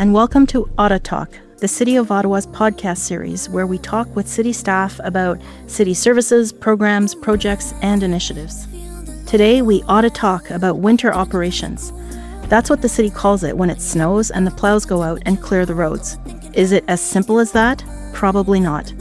and welcome to OttaTalk, the City of Ottawa's podcast series where we talk with city staff about city services, programs, projects, and initiatives. Today, we OttaTalk about winter operations. That's what the city calls it when it snows and the plows go out and clear the roads. Is it as simple as that? Probably not.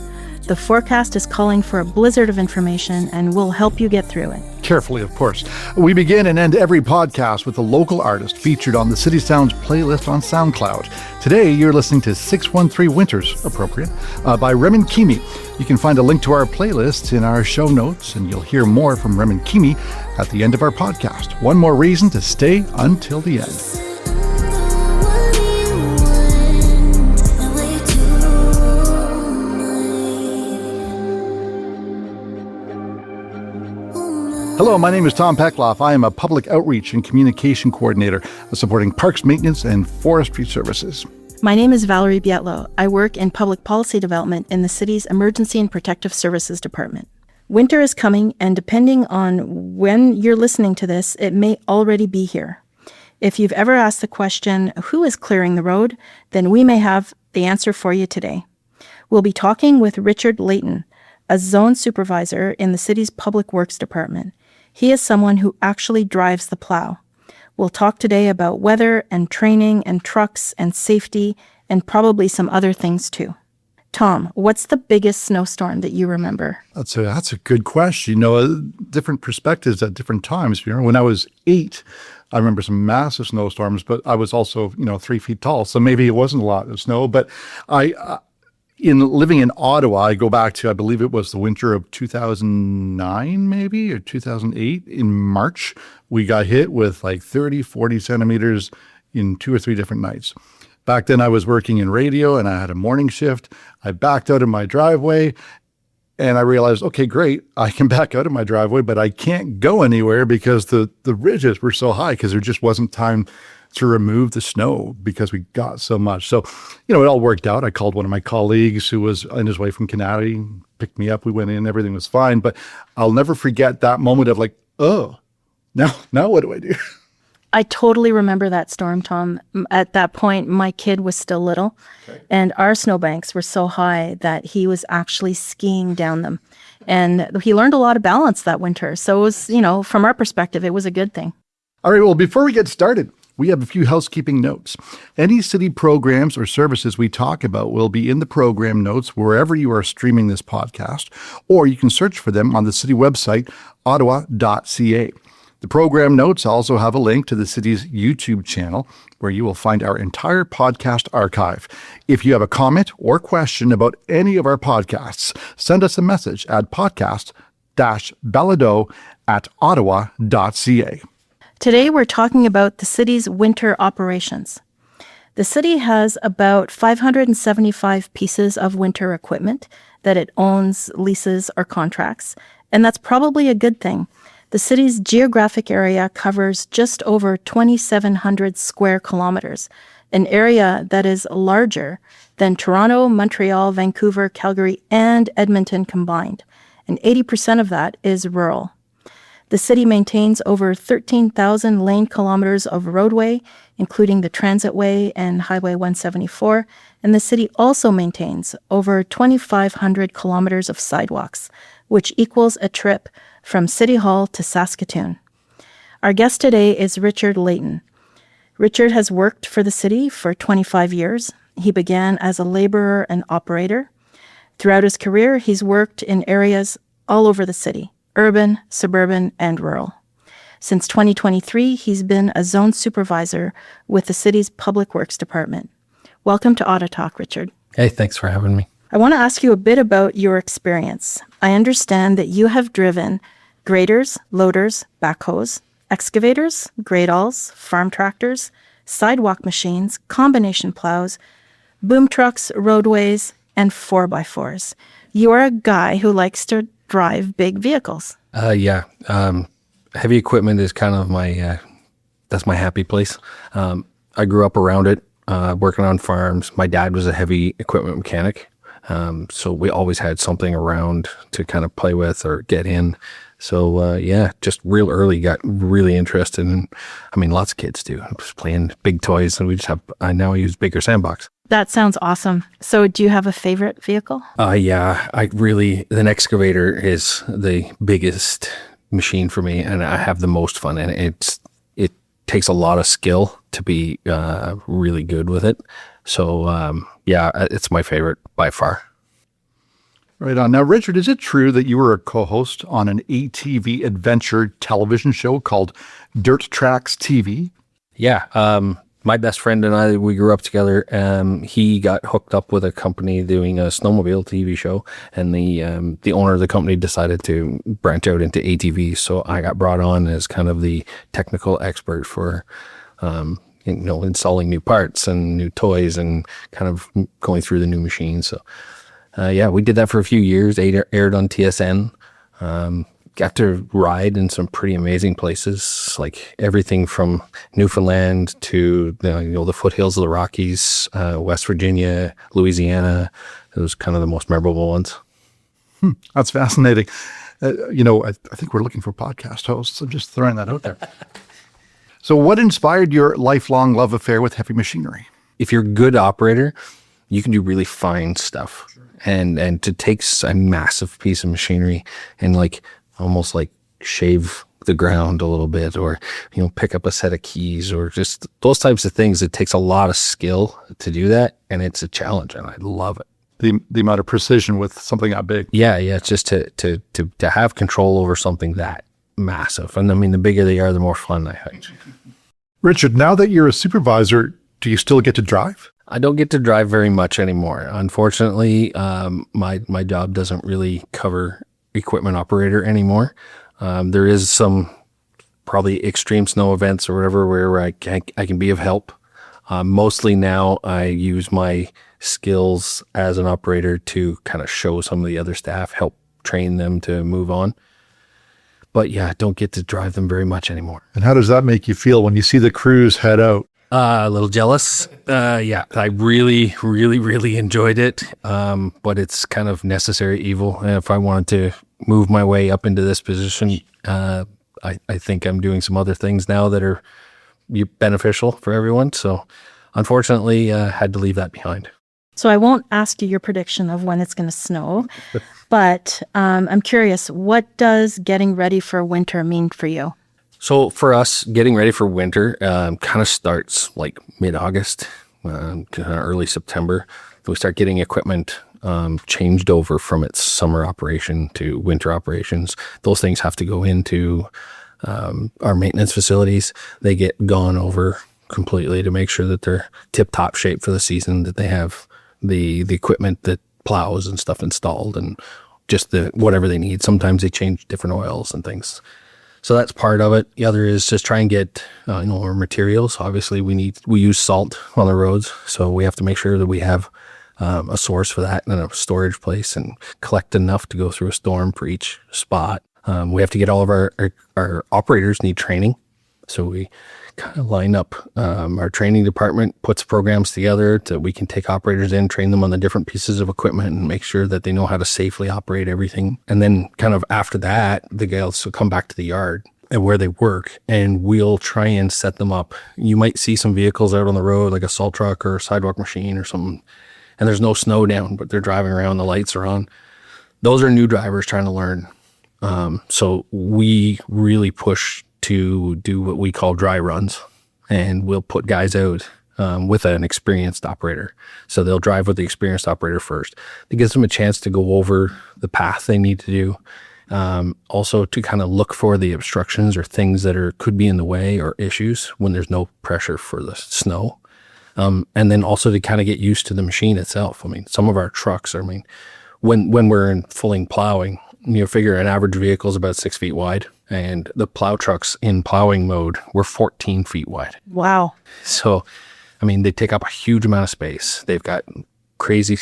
The forecast is calling for a blizzard of information and we'll help you get through it. Carefully, of course. We begin and end every podcast with a local artist featured on the City Sounds playlist on SoundCloud. Today, you're listening to 613 Winters, appropriate, by Remen Kimi. You can find a link to our playlist in our show notes, and you'll hear more from Remen Kimi at the end of our podcast. One more reason to stay until the end. Hello, my name is Tom Peckloff. I am a public outreach and communication coordinator supporting parks maintenance and forestry services. My name is Valérie Bietlo. I work in public policy development in the city's Emergency and Protective Services Department. Winter is coming, and depending on when you're listening to this, it may already be here. If you've ever asked the question, who is clearing the road, then we may have the answer for you today. We'll be talking with Richard Leight, a Zone Supervisor in the city's Public Works Department. He is someone who actually drives the plow. We'll talk today about weather and training and trucks and safety and probably some other things too. Tom, what's the biggest snowstorm that you remember? That's a good question. Different perspectives at different times. When I was 8, I remember some massive snowstorms, but I was also, 3 feet tall. So maybe it wasn't a lot of snow, but in living in Ottawa, I go back to, I believe it was the winter of 2009, maybe, or 2008. In March, we got hit with like 30, 40 centimeters in 2 or 3 different nights. Back then, I was working in radio and I had a morning shift. I backed out of my driveway and I realized, okay, great, I can back out of my driveway, but I can't go anywhere because the ridges were so high because there just wasn't time to remove the snow because we got so much. So, it all worked out. I called one of my colleagues who was on his way from Canada, picked me up. We went in, everything was fine. But I'll never forget that moment of like, oh, now what do I do? I totally remember that storm, Tom. At that point, my kid was still little, and our snowbanks were so high that he was actually skiing down them. And he learned a lot of balance that winter. So it was, from our perspective, it was a good thing. All right, well, before we get started, we have a few housekeeping notes. Any city programs or services we talk about will be in the program notes wherever you are streaming this podcast, or you can search for them on the city website, ottawa.ca. The program notes also have a link to the city's YouTube channel, where you will find our entire podcast archive. If you have a comment or question about any of our podcasts, send us a message at podcast-balado@ottawa.ca. Today, we're talking about the city's winter operations. The city has about 575 pieces of winter equipment that it owns, leases, or contracts, and that's probably a good thing. The city's geographic area covers just over 2,700 square kilometers, an area that is larger than Toronto, Montreal, Vancouver, Calgary, and Edmonton combined, and 80% of that is rural. The city maintains over 13,000 lane kilometers of roadway, including the Transitway and Highway 174, and the city also maintains over 2,500 kilometers of sidewalks, which equals a trip from City Hall to Saskatoon. Our guest today is Richard Leight. Richard has worked for the city for 25 years. He began as a laborer and operator. Throughout his career, he's worked in areas all over the city: urban, suburban, and rural. Since 2023, he's been a Zone Supervisor with the city's Public Works Department. Welcome to OttaTalk, Richard. Hey, thanks for having me. I want to ask you a bit about your experience. I understand that you have driven graders, loaders, backhoes, excavators, grade-alls, farm tractors, sidewalk machines, combination plows, boom trucks, roadways, and 4x4s. You are a guy who likes to drive big vehicles. Yeah. Heavy equipment is kind of that's my happy place. I grew up around it, working on farms. My dad was a heavy equipment mechanic. So we always had something around to kind of play with or get in. So yeah, just real early got really interested in. I mean, lots of kids do. I was playing big toys, and we just have. I now use bigger sandbox. That sounds awesome. So do you have a favorite vehicle? Yeah, an excavator is the biggest machine for me, and I have the most fun. And it takes a lot of skill to be really good with it. So yeah, it's my favorite by far. Right on. Now, Richard, is it true that you were a co-host on an ATV adventure television show called Dirt Tracks TV? Yeah. My best friend and I, we grew up together. He got hooked up with a company doing a snowmobile TV show, and the owner of the company decided to branch out into ATVs. So I got brought on as kind of the technical expert for, installing new parts and new toys and kind of going through the new machines. So, yeah, we did that for a few years. Aired on TSN. Got to ride in some pretty amazing places, like everything from Newfoundland to the foothills of the Rockies, West Virginia, Louisiana. Those kind of the most memorable ones. That's fascinating. I think we're looking for podcast hosts. I'm just throwing that out there. So what inspired your lifelong love affair with heavy machinery? If you're a good operator, you can do really fine stuff. Sure. And to take a massive piece of machinery and almost shave the ground a little bit, or pick up a set of keys, or just those types of things, it takes a lot of skill to do that, and it's a challenge, and I love it. The amount of precision with something that big. Yeah, it's just to have control over something that massive. And I mean, the bigger they are, the more fun I have. Richard, now that you're a supervisor, do you still get to drive? I don't get to drive very much anymore. Unfortunately, my job doesn't really cover equipment operator anymore. There is some probably extreme snow events or whatever where I can be of help. Mostly now I use my skills as an operator to kind of show some of the other staff, help train them to move on. But yeah, I don't get to drive them very much anymore. And how does that make you feel when you see the crews head out? A little jealous. Yeah, I really, really, really enjoyed it. But it's kind of necessary evil. And if I wanted to move my way up into this position, I think I'm doing some other things now that are beneficial for everyone. So unfortunately, had to leave that behind. So I won't ask you your prediction of when it's going to snow, but I'm curious, what does getting ready for winter mean for you? So for us, getting ready for winter kind of starts like mid-August, early September. We start getting equipment changed over from its summer operation to winter operations. Those things have to go into our maintenance facilities. They get gone over completely to make sure that they're tip-top shape for the season, that they have the equipment that plows and stuff installed, and just whatever they need. Sometimes they change different oils and things. So that's part of it. The other is just try and get our materials. Obviously, we use salt on the roads, so we have to make sure that we have a source for that and a storage place, and collect enough to go through a storm for each spot. We have to get all of our operators need training, so we kind of line up. Our training department puts programs together that we can take operators in, train them on the different pieces of equipment, and make sure that they know how to safely operate everything. And then kind of after that, the guys will come back to the yard and where they work, and we'll try and set them up. You might see some vehicles out on the road, like a salt truck or a sidewalk machine or something, and there's no snow down, but they're driving around, the lights are on. Those are new drivers trying to learn. So we really push to do what we call dry runs, and we'll put guys out with an experienced operator. So they'll drive with the experienced operator first. It gives them a chance to go over the path they need to do. Also to kind of look for the obstructions or things that could be in the way, or issues when there's no pressure for the snow. And then also to kind of get used to the machine itself. I mean, some of our trucks, when we're in fully plowing, figure an average vehicle is about 6 feet wide, and the plow trucks in plowing mode were 14 feet wide. Wow. So, I mean, they take up a huge amount of space. They've got crazy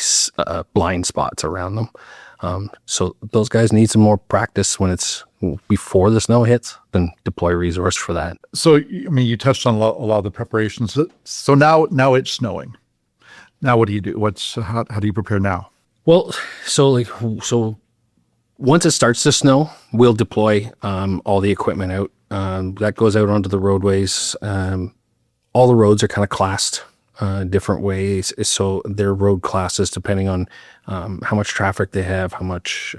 blind spots around them. So those guys need some more practice when it's before the snow hits, then deploy resource for that. So, I mean, you touched on a lot of the preparations. So now it's snowing. Now what do you do? How do you prepare now? Well, so Once it starts to snow, we'll deploy all the equipment out. That goes out onto the roadways. All the roads are kind of classed different ways. So their road classes, depending on how much traffic they have, how much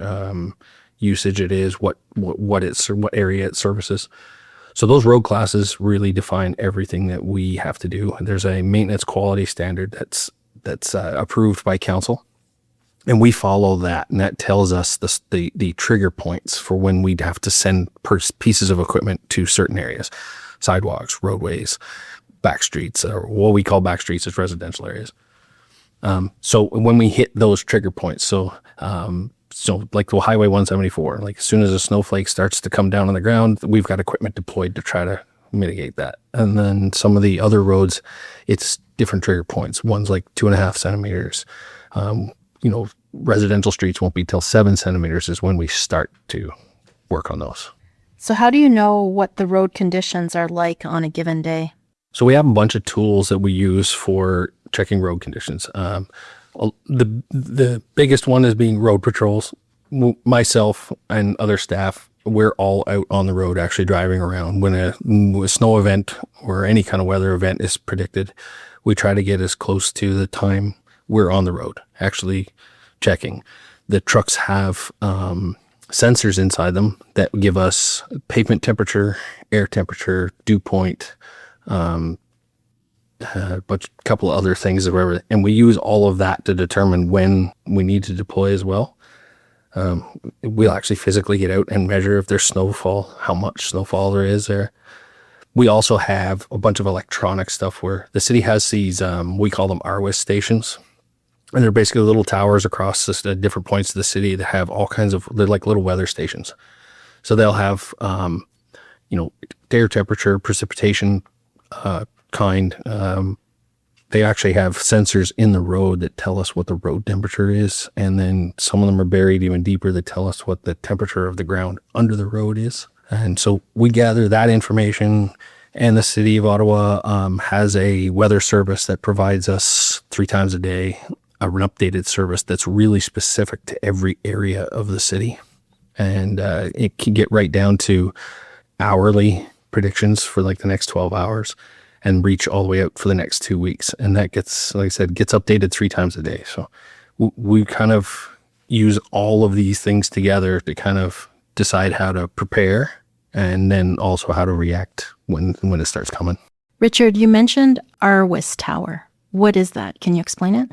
usage it is, what area it services. So those road classes really define everything that we have to do. There's a maintenance quality standard that's approved by council, and we follow that, and that tells us the trigger points for when we'd have to send pieces of equipment to certain areas, sidewalks, roadways, back streets, or what we call back streets is residential areas. So when we hit those trigger points, so like the Highway 174, like as soon as a snowflake starts to come down on the ground, we've got equipment deployed to try to mitigate that. And then some of the other roads, it's different trigger points. One's like 2.5 centimeters. Residential streets won't be till 7 centimeters is when we start to work on those. So how do you know what the road conditions are like on a given day? So we have a bunch of tools that we use for checking road conditions. The biggest one is being road patrols. Myself and other staff, we're all out on the road actually driving around. When a snow event or any kind of weather event is predicted, we try to get as close to the time we're on the road actually checking. The trucks have sensors inside them that give us pavement temperature, air temperature, dew point, but a couple of other things, and we use all of that to determine when we need to deploy as well. We'll actually physically get out and measure if there's snowfall, how much snowfall there is there. We also have a bunch of electronic stuff where the city has these, we call them RWIS stations. And they're basically little towers across different points of the city that have all kinds of, they're like little weather stations. So they'll have, air temperature, precipitation, they actually have sensors in the road that tell us what the road temperature is. And then some of them are buried even deeper that tell us what the temperature of the ground under the road is. And so we gather that information, and the City of Ottawa has a weather service that provides us 3 times a day, an updated service that's really specific to every area of the city. And it can get right down to hourly predictions for like the next 12 hours and reach all the way out for the next 2 weeks. And that gets, like I said, gets updated 3 times a day. So we kind of use all of these things together to kind of decide how to prepare and then also how to react when it starts coming. Richard, you mentioned RWIS Tower. What is that? Can you explain it?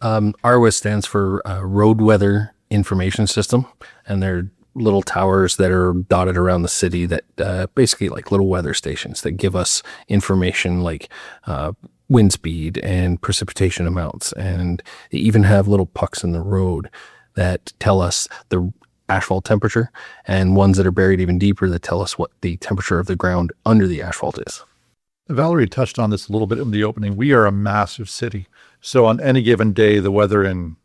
RWIS stands for Road Weather Information System, and they're little towers that are dotted around the city that basically like little weather stations that give us information like wind speed and precipitation amounts. And they even have little pucks in the road that tell us the asphalt temperature, and ones that are buried even deeper that tell us what the temperature of the ground under the asphalt is. Valerie touched on this a little bit in the opening. We are a massive city. So on any given day, the weather in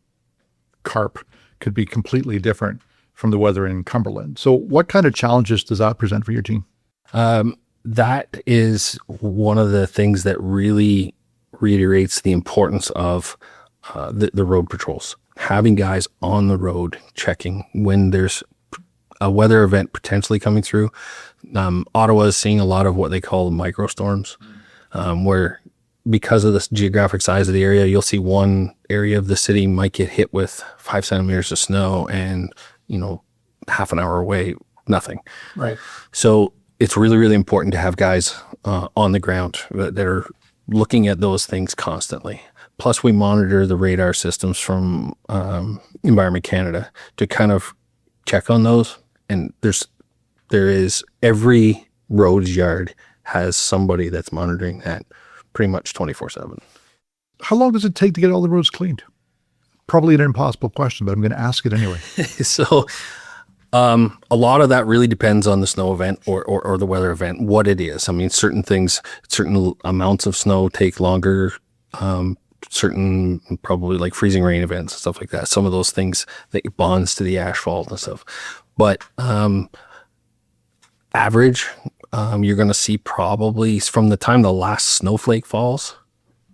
Carp could be completely different from the weather in Cumberland. So what kind of challenges does that present for your team? That is one of the things that really reiterates the importance of the road patrols. Having guys on the road checking when there's a weather event potentially coming through. Ottawa is seeing a lot of what they call microstorms, where because of the geographic size of the area, you'll see one area of the city might get hit with 5 centimeters of snow and, half an hour away, nothing. Right. So it's really, really important to have guys on the ground that are looking at those things constantly. Plus, we monitor the radar systems from Environment Canada to kind of check on those. And there is every roads yard has somebody that's monitoring that pretty much 24/7. How long does it take to get all the roads cleaned? Probably an impossible question, but I'm going to ask it anyway. So a lot of that really depends on the snow event or the weather event, what it is. I mean, certain amounts of snow take longer. Certain probably like freezing rain events and stuff like that. Some of those things that bonds to the asphalt and stuff. But average, you're going to see probably from the time the last snowflake falls,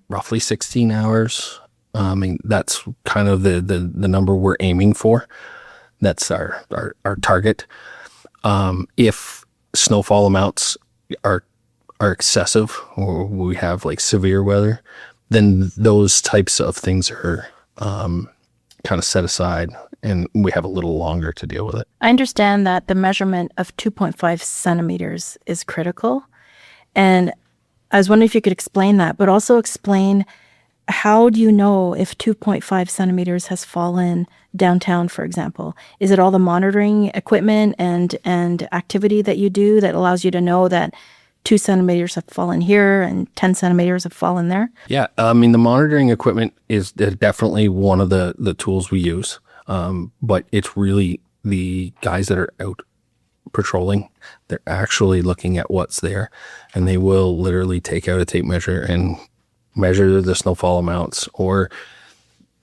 roughly 16 hours. I mean, that's kind of the number we're aiming for. That's our target. If snowfall amounts are excessive, or we have like severe weather, then those types of things are kind of set aside, and we have a little longer to deal with it. I understand that the measurement of 2.5 centimeters is critical. And I was wondering if you could explain that, but also explain, how do you know if 2.5 centimeters has fallen downtown, for example? Is it all the monitoring equipment and activity that you do that allows you to know that 2 centimeters have fallen here and 10 centimeters have fallen there? Yeah, I mean, the monitoring equipment is definitely one of the tools we use, but it's really the guys that are out patrolling. They're actually looking at what's there, and they will literally take out a tape measure and measure the snowfall amounts. Or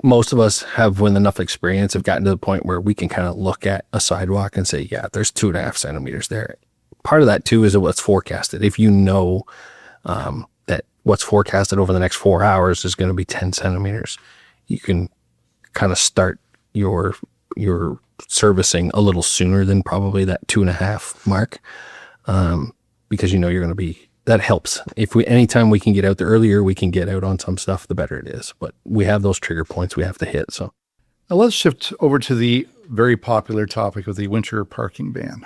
most of us have, with enough experience, have gotten to the point where we can kind of look at a sidewalk and say, yeah, there's 2.5 centimeters there. Part of that too is what's forecasted. If you know that what's forecasted over the next 4 hours is going to be 10 centimeters, you can kind of start your servicing a little sooner than probably that 2.5 mark, because you know you're going to be. That helps. Anytime we can get out there earlier, we can get out on some stuff, the better it is. But we have those trigger points we have to hit. So Now let's shift over to the very popular topic of the winter parking ban.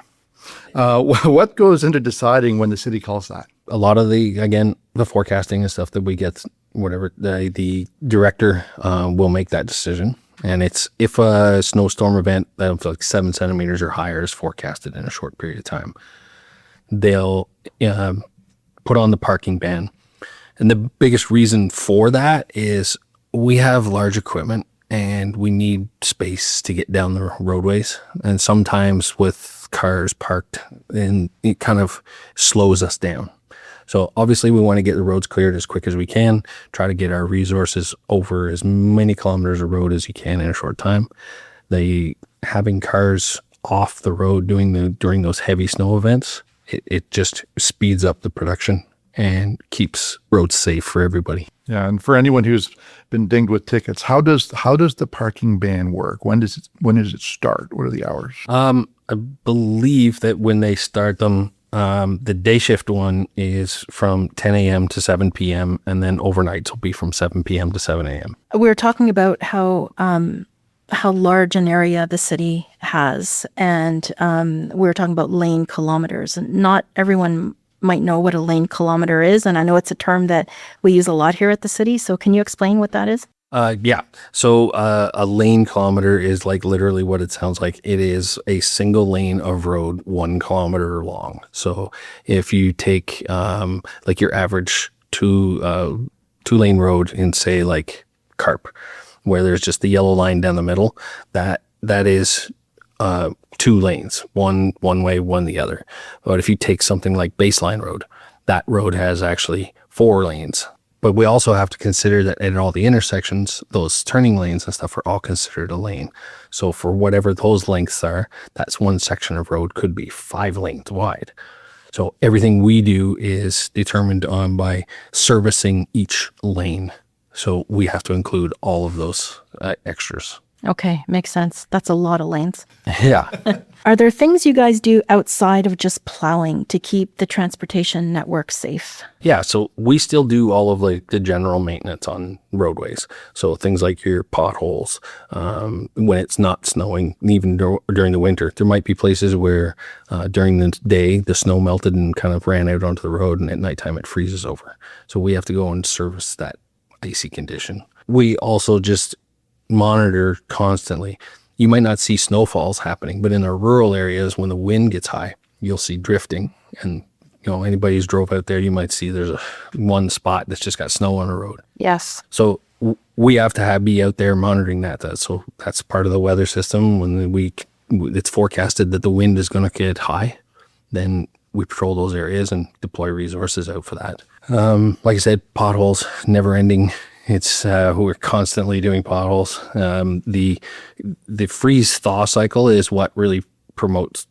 What goes into deciding when the city calls that? a lot of the forecasting and stuff that we get, whatever the director will make that decision. And it's if a snowstorm event of like 7 centimeters or higher is forecasted in a short period of time, they'll put on the parking ban. And the biggest reason for that is we have large equipment and we need space to get down the roadways. And sometimes with cars parked, and it kind of slows us down. So obviously we want to get the roads cleared as quick as we can, try to get our resources over as many kilometers of road as you can in a short time. Having cars off the road during those heavy snow events, it just speeds up the production and keeps roads safe for everybody. Yeah, and for anyone who's been dinged with tickets, how does the parking ban work? When does it start? What are the hours? I believe that when they start them, the day shift one is from 10 a.m. to 7 p.m. and then overnights will be from 7 p.m. to 7 a.m. We were talking about how large an area the city has, and we were talking about lane kilometers. And not everyone might know what a lane kilometer is, and I know it's a term that we use a lot here at the city. So can you explain what that is? Yeah. So a lane kilometer is like literally what it sounds like. It is a single lane of road 1 kilometer long. So if you take like your average two lane road in, say, like Carp, where there's just the yellow line down the middle, that is 2 lanes, one way, one the other. But if you take something like Baseline Road, that road has actually 4 lanes. But we also have to consider that at all the intersections, those turning lanes and stuff are all considered a lane. So for whatever those lengths are, that's one section of road could be 5 lanes wide. So everything we do is determined on by servicing each lane. So we have to include all of those extras. Okay, makes sense. That's a lot of lanes. Yeah. Are there things you guys do outside of just plowing to keep the transportation network safe? Yeah, so we still do all of like the general maintenance on roadways. So things like your potholes, when it's not snowing, even during the winter. There might be places where during the day the snow melted and kind of ran out onto the road, and at nighttime it freezes over. So we have to go and service that icy condition. We also just monitor constantly. You might not see snowfalls happening, but in the rural areas, when the wind gets high, you'll see drifting. And anybody who's drove out there, you might see there's one spot that's just got snow on the road. Yes. So we have to be out there monitoring that. So that's part of the weather system. When it's forecasted that the wind is going to get high, then we patrol those areas and deploy resources out for that. Like I said, potholes, never ending. It's we're constantly doing potholes. The freeze thaw cycle is what really promotes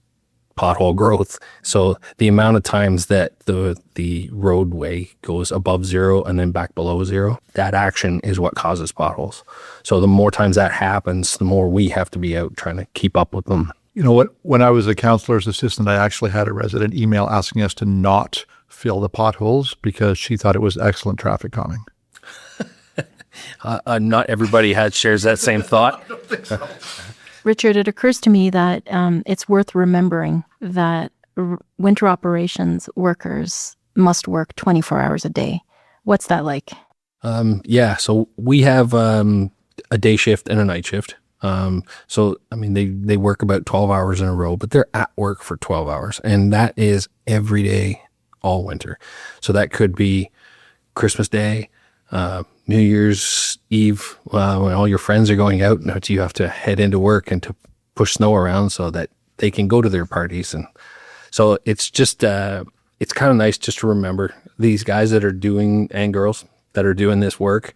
pothole growth. So the amount of times that the roadway goes above zero and then back below zero, that action is what causes potholes. So the more times that happens, the more we have to be out trying to keep up with them. You know what? When I was a counselor's assistant, I actually had a resident email asking us to not fill the potholes because she thought it was excellent traffic calming. Not everybody shares that same thought. I don't think so. Richard, it occurs to me that it's worth remembering that winter operations workers must work 24 hours a day. What's that like? So we have a day shift and a night shift. So, I mean, they work about 12 hours in a row, but they're at work for 12 hours. And that is every day, all winter. So that could be Christmas Day, New Year's Eve, when all your friends are going out, and you have to head into work and to push snow around so that they can go to their parties. And so it's just, it's kind of nice just to remember these guys that are doing, and girls that are doing this work.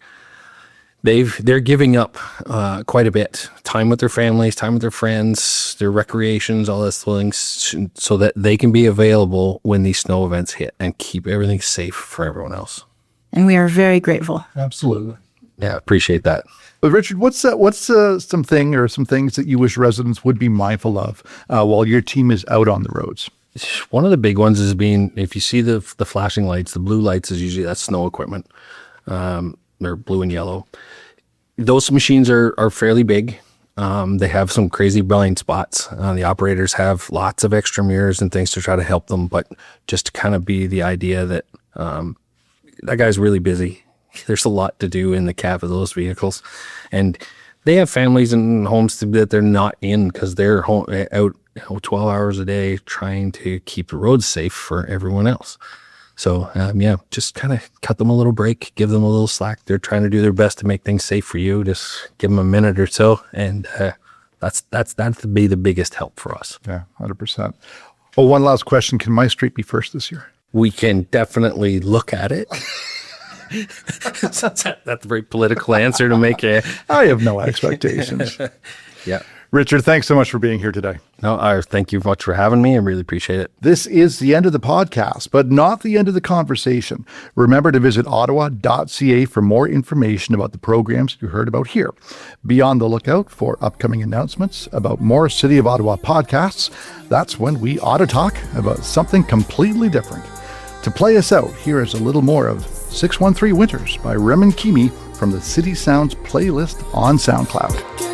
They're giving up quite a bit, time with their families, time with their friends, their recreations, all those things, so that they can be available when these snow events hit and keep everything safe for everyone else. And we are very grateful. Absolutely. Yeah, appreciate that. But Richard, what's something or some things that you wish residents would be mindful of while your team is out on the roads? One of the big ones is if you see the flashing lights, the blue lights is usually that's snow equipment. They're blue and yellow. Those machines are fairly big. They have some crazy blind spots. The operators have lots of extra mirrors and things to try to help them, but just to kind of be the idea that that guy's really busy. There's a lot to do in the cab of those vehicles. And they have families and homes that they're not in because they're out 12 hours a day trying to keep the roads safe for everyone else. So, just kind of cut them a little break, give them a little slack. They're trying to do their best to make things safe for you. Just give them a minute or so. And that'd be the biggest help for us. Yeah, 100%. Oh, one last question. Can my street be first this year? We can definitely look at it. That's a very political answer to make. I have no expectations. Yeah. Richard, thanks so much for being here today. No, thank you much for having me. I really appreciate it. This is the end of the podcast, but not the end of the conversation. Remember to visit ottawa.ca for more information about the programs you heard about here. Be on the lookout for upcoming announcements about more City of Ottawa podcasts. That's when we OttaTalk about something completely different. To play us out, here is a little more of 613 Winters by Rem and Kimi from the City Sounds playlist on SoundCloud.